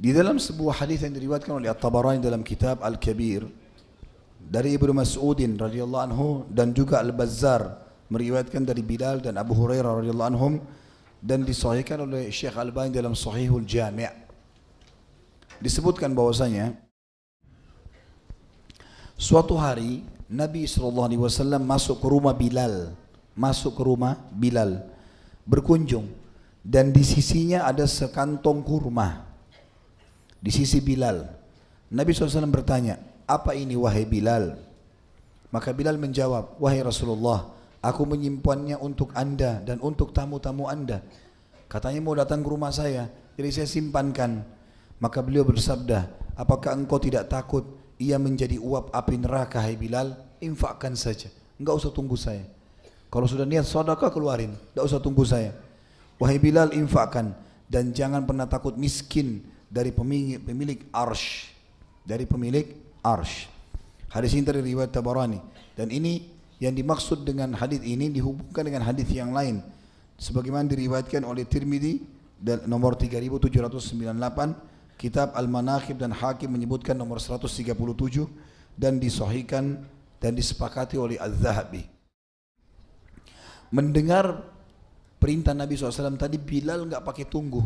di dalam sebuah hadis yang diriwayatkan oleh At-Tabarani dalam kitab Al-Kabir dari Ibnu Mas'udin radhiyallahu anhu, dan juga Al-Bazzar meriwayatkan dari Bilal dan Abu Hurairah radhiyallahu anhum, dan disahihkan oleh Syekh Al-Albani dalam Sahihul Jami'. Disebutkan bahwasanya suatu hari Nabi SAW masuk ke rumah Bilal, berkunjung, dan di sisinya ada sekantong kurma. Di sisi Bilal, Nabi SAW bertanya, apa ini wahai Bilal? Maka Bilal menjawab, wahai Rasulullah, aku menyimpannya untuk anda dan untuk tamu-tamu anda. Katanya mau datang ke rumah saya, jadi saya simpankan. Maka beliau bersabda, apakah engkau tidak takut ia menjadi uap api neraka, hai Bilal? Infakkan saja, enggak usah tunggu saya. Kalau sudah niat sedekah keluarin, enggak usah tunggu saya. Wahai Bilal, infakkan, dan jangan pernah takut miskin dari pemilik arsh, dari pemilik arsh. Hadis ini dari riwayat Tabarani, dan ini yang dimaksud dengan hadis ini dihubungkan dengan hadis yang lain, sebagaimana diriwayatkan oleh Tirmidzi dan nomor 3798, kitab Al-Manaqib, dan Hakim menyebutkan nomor 137, dan disahihkan dan disepakati oleh Az-Zahabi. Mendengar perintah Nabi SAW tadi, Bilal enggak pakai tunggu,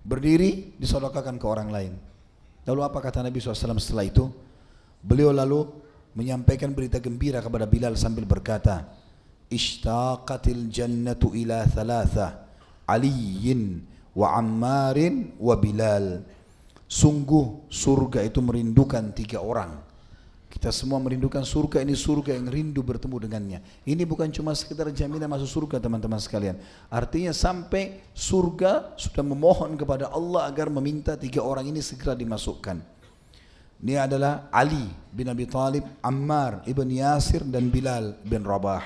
berdiri disedekahkan ke orang lain. Lalu apa kata Nabi SAW setelah itu? Beliau lalu menyampaikan berita gembira kepada Bilal sambil berkata, Ishtaqatil jannatu ila thalatha, Aliyin wa Ammarin wa Bilal. Sungguh surga itu merindukan 3 orang. Kita semua merindukan surga, ini surga yang rindu bertemu dengannya. Ini bukan cuma sekedar jaminan masuk surga teman-teman sekalian. Artinya sampai surga sudah memohon kepada Allah agar meminta 3 orang ini segera dimasukkan. Ini adalah Ali bin Abi Thalib, Ammar ibn Yasir, dan Bilal bin Rabah.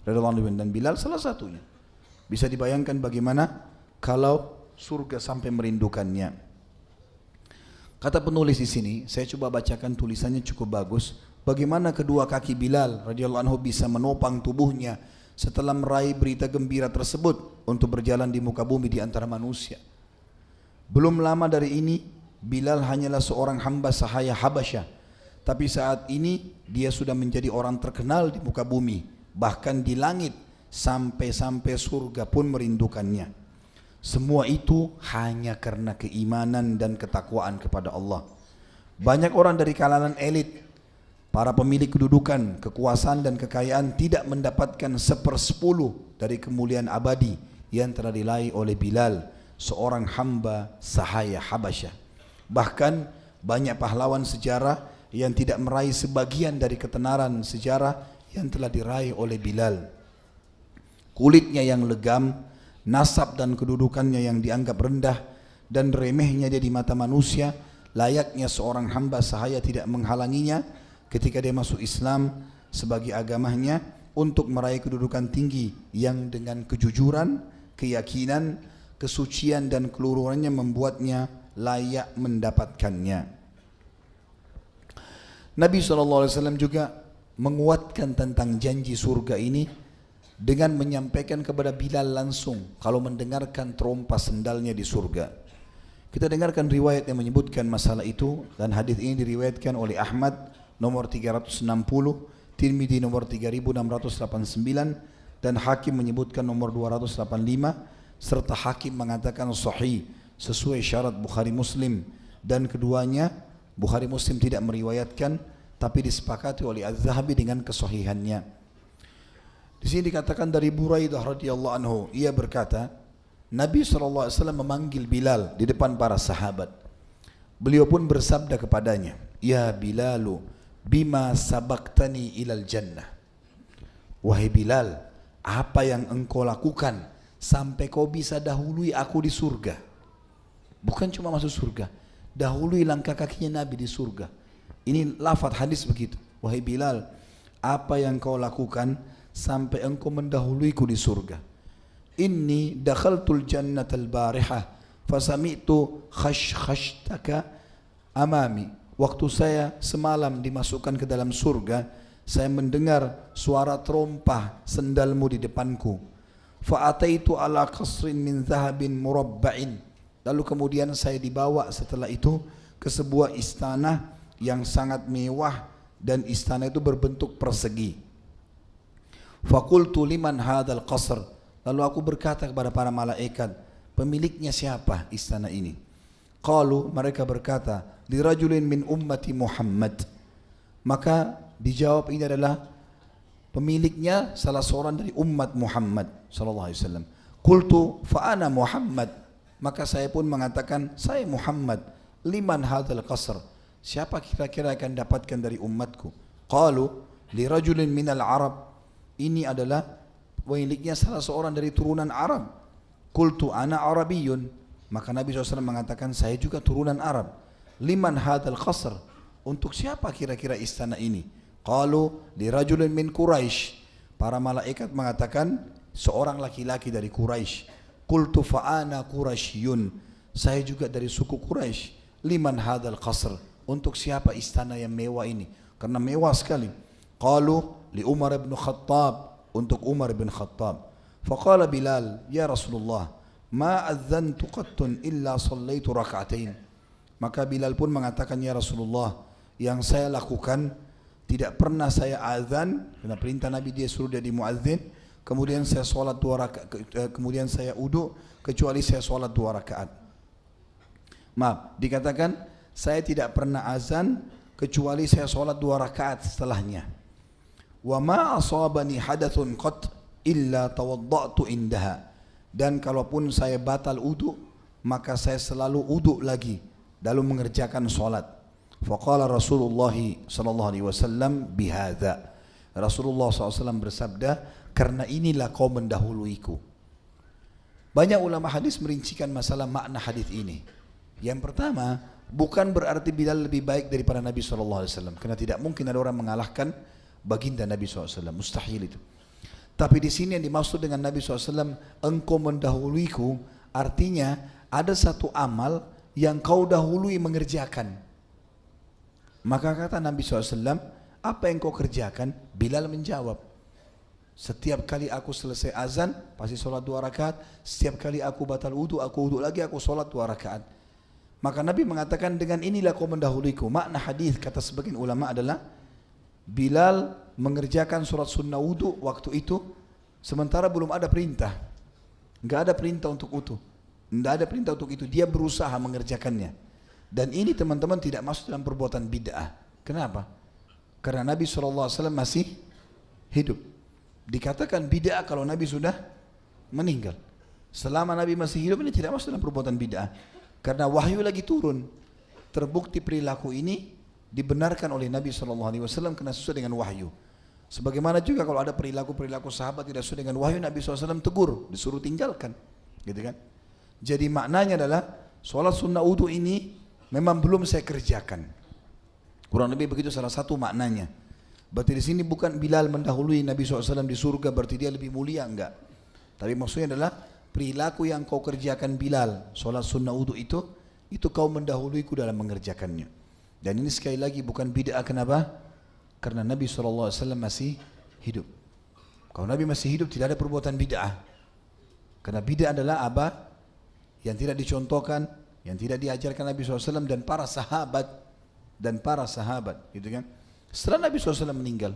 Dan Bilal salah satunya. Bisa dibayangkan bagaimana kalau surga sampai merindukannya. Kata penulis di sini, saya coba bacakan tulisannya cukup bagus. Bagaimana kedua kaki Bilal radhiyallahu anhu bisa menopang tubuhnya setelah meraih berita gembira tersebut untuk berjalan di muka bumi di antara manusia. Belum lama dari ini, Bilal hanyalah seorang hamba sahaya Habasyah. Tapi saat ini dia sudah menjadi orang terkenal di muka bumi, bahkan di langit, sampai-sampai surga pun merindukannya. Semua itu hanya karena keimanan dan ketakwaan kepada Allah. Banyak orang dari kalangan elit, para pemilik kedudukan, kekuasaan dan kekayaan tidak mendapatkan 1/10 dari kemuliaan abadi yang telah diraih oleh Bilal, seorang hamba sahaya Habasyah. Bahkan banyak pahlawan sejarah yang tidak meraih sebagian dari ketenaran sejarah yang telah diraih oleh Bilal. Kulitnya yang legam, nasab dan kedudukannya yang dianggap rendah, dan remehnya dia di mata manusia, layaknya seorang hamba sahaya tidak menghalanginya ketika dia masuk Islam sebagai agamanya untuk meraih kedudukan tinggi yang dengan kejujuran, keyakinan, kesucian dan keluruhannya membuatnya layak mendapatkannya. Nabi SAW juga menguatkan tentang janji surga ini dengan menyampaikan kepada Bilal langsung kalau mendengarkan trompa sendalnya di surga. Kita dengarkan riwayat yang menyebutkan masalah itu, dan hadis ini diriwayatkan oleh Ahmad nomor 360, Tirmidzi nomor 3689, dan Hakim menyebutkan nomor 285, serta Hakim mengatakan sahih sesuai syarat Bukhari Muslim, dan keduanya Bukhari Muslim tidak meriwayatkan, tapi disepakati oleh Az-Zahabi dengan kesahihannya. Di sini dikatakan dari Buraidah radhiyallahu anhu, ia berkata, Nabi SAW memanggil Bilal di depan para sahabat. Beliau pun bersabda kepadanya, "Ya Bilalu, bima sabaktani ilal jannah." Wahai Bilal, apa yang engkau lakukan sampai kau bisa dahului aku di surga? Bukan cuma masuk surga, dahului langkah kakinya Nabi di surga. Ini lafaz hadis begitu. Wahai Bilal, apa yang kau lakukan sampai engkau mendahuluiku di surga? Inni dakhaltul jannatal barihah fasami'tu khashkhashtaka amami. Waktu saya semalam dimasukkan ke dalam surga, saya mendengar suara terompah sendalmu di depanku. Fa'ataitu ala qasrin min zahabin murabba'in. Lalu kemudian saya dibawa setelah itu ke sebuah istana yang sangat mewah, dan istana itu berbentuk persegi. Faqultu liman hadzal qasr. Lalu aku berkata kepada para malaikat, pemiliknya siapa istana ini? Qalu, mereka berkata, lirajulin min ummati Muhammad. Maka dijawab, ini adalah pemiliknya salah seorang dari umat Muhammad sallallahu alaihi wasallam. Qultu fa ana Muhammad. Maka saya pun mengatakan, saya Muhammad. Liman hadzal qasr? Siapa kira-kira akan dapatkan dari umatku? Qalu lirajulin minal Arab. Ini adalah pemiliknya salah seorang dari turunan Arab. Qultu ana Arabiyun. Maka Nabi SAW mengatakan, saya juga turunan Arab. Liman hadzal qasr? Untuk siapa kira-kira istana ini? Qalu lirajulin min Quraisy. Para malaikat mengatakan, seorang laki-laki dari Quraisy. Qultu fa ana Quraisyun. Saya juga dari suku Quraisy. Liman hadzal qasr? Untuk siapa istana yang mewah ini? Karena mewah sekali. Qalu li Umar bin Khattab. Untuk Umar bin Khattab. Faqala Bilal, ya Rasulullah, ma adzantu qattun illa sallaitu raka'atain. Maka Bilal pun mengatakan, ya Rasulullah, yang saya lakukan tidak pernah saya azan, karena perintah Nabi dia suruh jadi muadzin, kemudian saya salat 2 rakaat, kemudian saya wudu, kecuali saya salat 2 rakaat. Maaf, dikatakan saya tidak pernah azan kecuali saya salat 2 rakaat setelahnya. Wa ma asabani hadathun qat illa tawadda'tu indaha. Dan kalaupun saya batal wudu, maka saya selalu wudu lagi lalu mengerjakan salat. Faqala Rasulullah sallallahu alaihi wasallam bihadza. Rasulullah SAW bersabda, karena inilah kau mendahuluiku. Banyak ulama hadis merincikan masalah makna hadis ini. Yang pertama, bukan berarti Bilal lebih baik daripada Nabi SAW, karena tidak mungkin ada orang mengalahkan baginda Nabi SAW, mustahil itu. Tapi di sini yang dimaksud dengan Nabi SAW, engkau mendahuluiku, artinya ada satu amal yang kau dahului mengerjakan. Maka kata Nabi SAW, apa yang kau kerjakan? Bilal menjawab, setiap kali aku selesai azan, pasti sholat 2 rakaat. Setiap kali aku batal wudu, aku wudu lagi, aku sholat 2 rakaat. Maka Nabi mengatakan, dengan inilah kau mendahuliku. Makna hadis kata sebagian ulama adalah, Bilal mengerjakan sholat sunnah wudu waktu itu, sementara belum ada perintah. Enggak ada perintah untuk itu. Enggak ada perintah untuk itu. Dia berusaha mengerjakannya. Dan ini teman-teman tidak masuk dalam perbuatan bid'ah. Kenapa? Karena Nabi SAW masih hidup. Dikatakan bid'ah kalau Nabi sudah meninggal. Selama Nabi masih hidup ini tidak masuk dalam perbuatan bid'ah. Karena wahyu lagi turun. Terbukti perilaku ini dibenarkan oleh Nabi SAW karena sesuai dengan wahyu. Sebagaimana juga kalau ada perilaku-perilaku sahabat tidak sesuai dengan wahyu, Nabi SAW tegur, disuruh tinggalkan, gitu kan? Jadi maknanya adalah sholat sunnah wudu ini memang belum saya kerjakan. Kurang lebih begitu salah satu maknanya. Berarti di sini bukan Bilal mendahului Nabi SAW di surga berarti dia lebih mulia, enggak. Tapi maksudnya adalah perilaku yang kau kerjakan Bilal, sholat sunnah wudu itu kau mendahuluiku dalam mengerjakannya. Dan ini sekali lagi bukan bid'ah. Kenapa? Karena Nabi SAW masih hidup. Kalau Nabi masih hidup tidak ada perbuatan bid'ah. Karena bid'ah adalah apa? Yang tidak dicontohkan, yang tidak diajarkan Nabi SAW dan para sahabat, gitu kan? Setelah Nabi SAW meninggal.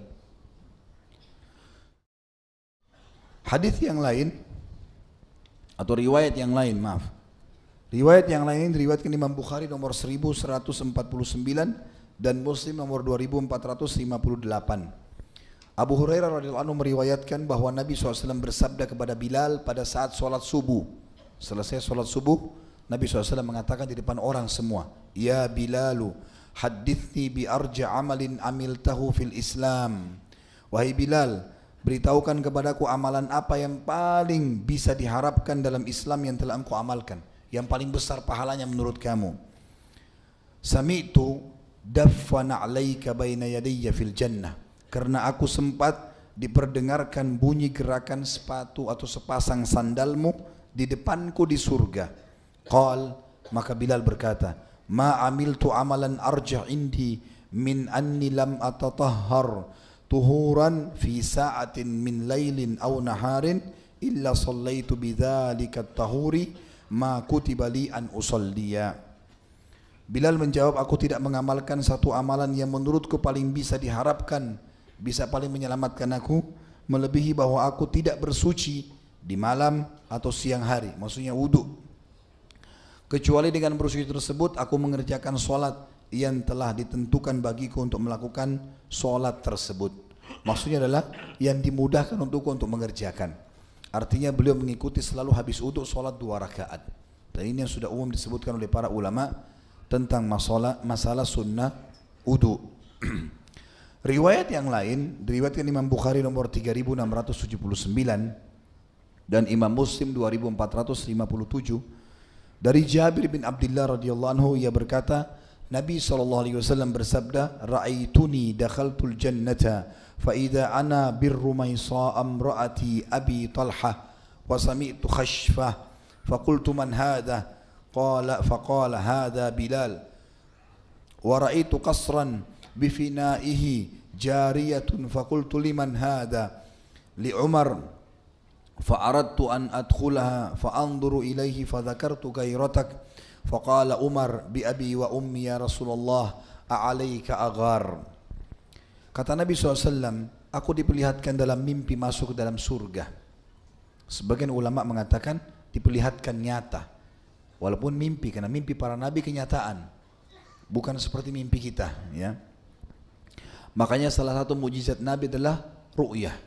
Hadis yang lain atau riwayat yang lain, maaf. Riwayat yang lain diriwayatkan Imam Bukhari nomor 1149 dan Muslim nomor 2458. Abu Hurairah radhiyallahu anhu meriwayatkan bahwa Nabi SAW bersabda kepada Bilal pada saat sholat subuh. Selesai sholat subuh, Nabi SAW mengatakan di depan orang semua, Ya Bilalu, hadithni bi arja amalin amiltahu fil Islam. Wahai Bilal, beritahukan kepadaku amalan apa yang paling bisa diharapkan dalam Islam yang telah engkau amalkan, yang paling besar pahalanya menurut kamu. Sami'tu daffana 'alaika baina yadayya fil jannah, karena aku sempat diperdengarkan bunyi gerakan sepatu atau sepasang sandalmu di depanku di surga. Qal, maka Bilal berkata, ma amiltu amalan arja indi min anni lam atatahhar tuhuran fi sa'atin min lailin aw naharin illa sallaitu bidzalika at-tahuri ma kutiba li an usalliya. Bilal menjawab, aku tidak mengamalkan satu amalan yang menurutku paling bisa diharapkan, bisa paling menyelamatkan aku, melebihi bahwa aku tidak bersuci di malam atau siang hari, maksudnya wudu. Kecuali dengan bersuci tersebut aku mengerjakan solat yang telah ditentukan bagiku untuk melakukan solat tersebut. Maksudnya adalah yang dimudahkan untukku untuk mengerjakan. Artinya beliau mengikuti selalu habis wudu solat 2 rakaat. Dan ini yang sudah umum disebutkan oleh para ulama tentang masalah sunnah wudu. Riwayat yang lain diriwayatkan Imam Bukhari nomor 3679 dan Imam Muslim 2457 dari Jabir bin Abdullah radhiyallahu anhu, ia berkata, Nabi SAW bersabda, Ra'aituni dakhaltul jannata fa idza ana birrumaysa amraati Abi Talha wa sami'tu khashfah fa qultu man hadha faqala hadha Bilal wa ra'aitu qasran bifina'ihi jariyatun fa qultu liman hadha li Umar fa aradtu an adkhulaha fa anzuru ilayhi fa dhakartu gairatak faqala Umar bi abi wa ummi ya Rasulullah a'alaika aghar. Kata Nabi SAW, aku diperlihatkan dalam mimpi masuk ke dalam surga. Sebagian ulama mengatakan diperlihatkan nyata, walaupun mimpi, karena mimpi para nabi kenyataan, bukan seperti mimpi kita, ya. Makanya salah satu mujizat Nabi adalah ru'yah,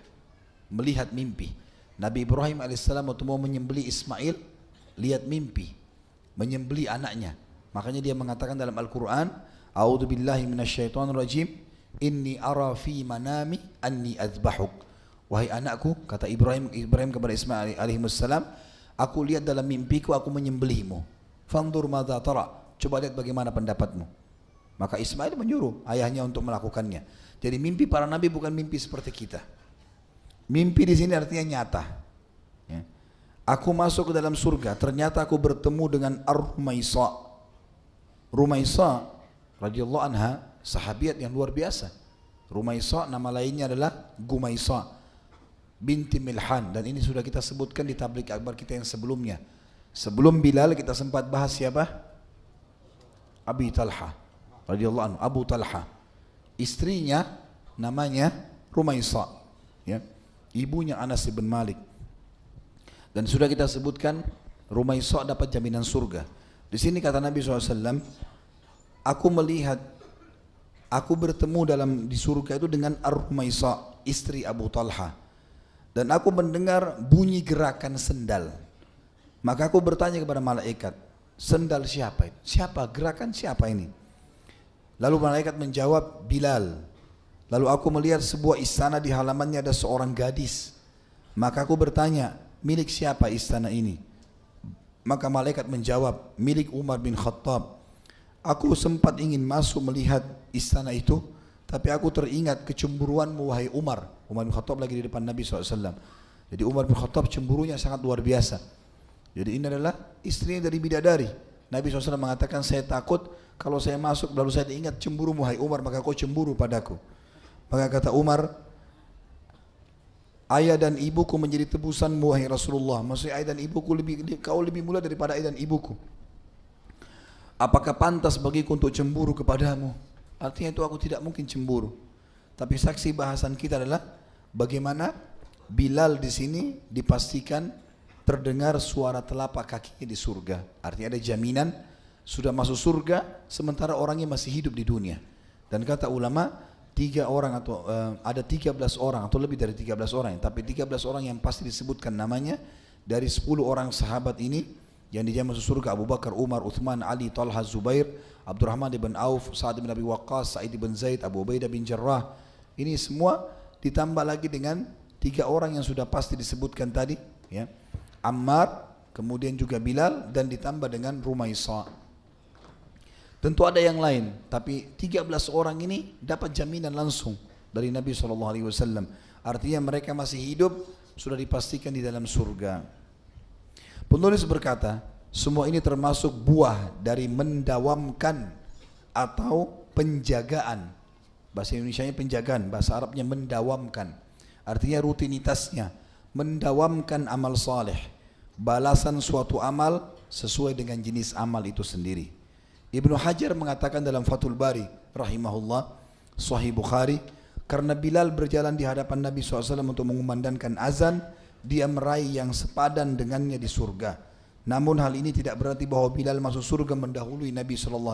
melihat mimpi. Nabi Ibrahim alaihissalam waktu mau menyembelih Ismail, lihat mimpi, menyembelih anaknya. Makanya dia mengatakan dalam Al-Quran, A'udzubillahi minasyaitonirrajim, Inni ara fi manami anni adzbahuk. Wahai anakku, kata Ibrahim kepada Ismail alaihissalam, aku lihat dalam mimpiku aku menyembelihmu. Fanzur madza tara, coba lihat bagaimana pendapatmu. Maka Ismail menyuruh ayahnya untuk melakukannya. Jadi mimpi para nabi bukan mimpi seperti kita. Mimpi di sini artinya nyata. Ya. Aku masuk ke dalam surga, ternyata aku bertemu dengan Ar-Rumaisa. Rumaisa radhiyallahu anha, sahabiat yang luar biasa. Rumaisa nama lainnya adalah Gumaisa binti Milhan, dan ini sudah kita sebutkan di tablik akbar kita yang sebelumnya. Sebelum Bilal kita sempat bahas siapa? Abi Talha radhiyallahu anhu, Abu Talha. Istrinya namanya Rumaisa, ya. Ibunya Anas bin Malik. Dan sudah kita sebutkan Rumaisa dapat jaminan surga. Di sini kata Nabi SAW, aku melihat, aku bertemu di surga itu dengan Ar-Rumaisa, istri Abu Talha. Dan aku mendengar bunyi gerakan sendal. Maka aku bertanya kepada malaikat, sendal siapa itu? Siapa? Gerakan siapa ini? Lalu malaikat menjawab, Bilal. Lalu aku melihat sebuah istana, di halamannya ada seorang gadis. Maka aku bertanya, milik siapa istana ini? Maka malaikat menjawab, milik Umar bin Khattab. Aku sempat ingin masuk melihat istana itu, tapi aku teringat kecemburuanmu wahai Umar. Umar bin Khattab lagi di depan Nabi SAW. Jadi Umar bin Khattab cemburunya sangat luar biasa. Jadi ini adalah istrinya dari bidadari. Nabi SAW mengatakan, saya takut kalau saya masuk lalu saya ingat cemburu wahai Umar, maka kau cemburu padaku. Maka kata Umar, ayah dan ibuku menjadi tebusanmu wahai Rasulullah. Maksudnya ayah dan ibuku kau lebih mulia daripada ayah dan ibuku. Apakah pantas bagiku untuk cemburu kepadamu? Artinya itu aku tidak mungkin cemburu. Tapi saksi bahasan kita adalah bagaimana Bilal di sini dipastikan terdengar suara telapak kakinya di surga. Artinya ada jaminan sudah masuk surga sementara orangnya masih hidup di dunia. Dan kata ulama, 3 orang atau ada 13 orang atau lebih dari 13 orang, tapi 13 orang yang pasti disebutkan namanya dari 10 orang sahabat ini yang dijamin masuk surga: Abu Bakar, Umar, Uthman, Ali, Talha, Zubair, Abdurrahman bin Auf, Sa'ad bin Abi Waqqas, Sa'id bin Zaid, Abu Ubaidah bin Jarrah. Ini semua ditambah lagi dengan 3 orang yang sudah pasti disebutkan tadi, ya. Ammar, kemudian juga Bilal, dan ditambah dengan Rumaisa. Tentu ada yang lain, tapi 13 orang ini dapat jaminan langsung dari Nabi SAW. Artinya mereka masih hidup, sudah dipastikan di dalam surga. Penulis berkata, semua ini termasuk buah dari mendawamkan atau penjagaan. Bahasa Indonesianya penjagaan, bahasa Arabnya mendawamkan. Artinya rutinitasnya, mendawamkan amal saleh, balasan suatu amal sesuai dengan jenis amal itu sendiri. Ibnu Hajar mengatakan dalam Fathul Bari rahimahullah, Sahih Bukhari, karena Bilal berjalan di hadapan Nabi SAW untuk mengumandangkan azan, dia meraih yang sepadan dengannya di surga. Namun hal ini tidak berarti bahwa Bilal masuk surga mendahului Nabi SAW,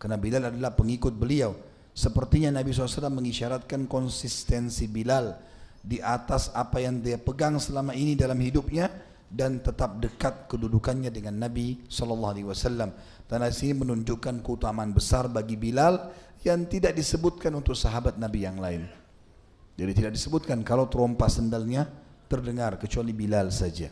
karena Bilal adalah pengikut beliau. Sepertinya Nabi SAW mengisyaratkan konsistensi Bilal di atas apa yang dia pegang selama ini dalam hidupnya, dan tetap dekat kedudukannya dengan Nabi SAW. Dan di sini menunjukkan keutamaan besar bagi Bilal yang tidak disebutkan untuk sahabat Nabi yang lain. Jadi tidak disebutkan kalau terompa sendalnya terdengar kecuali Bilal saja.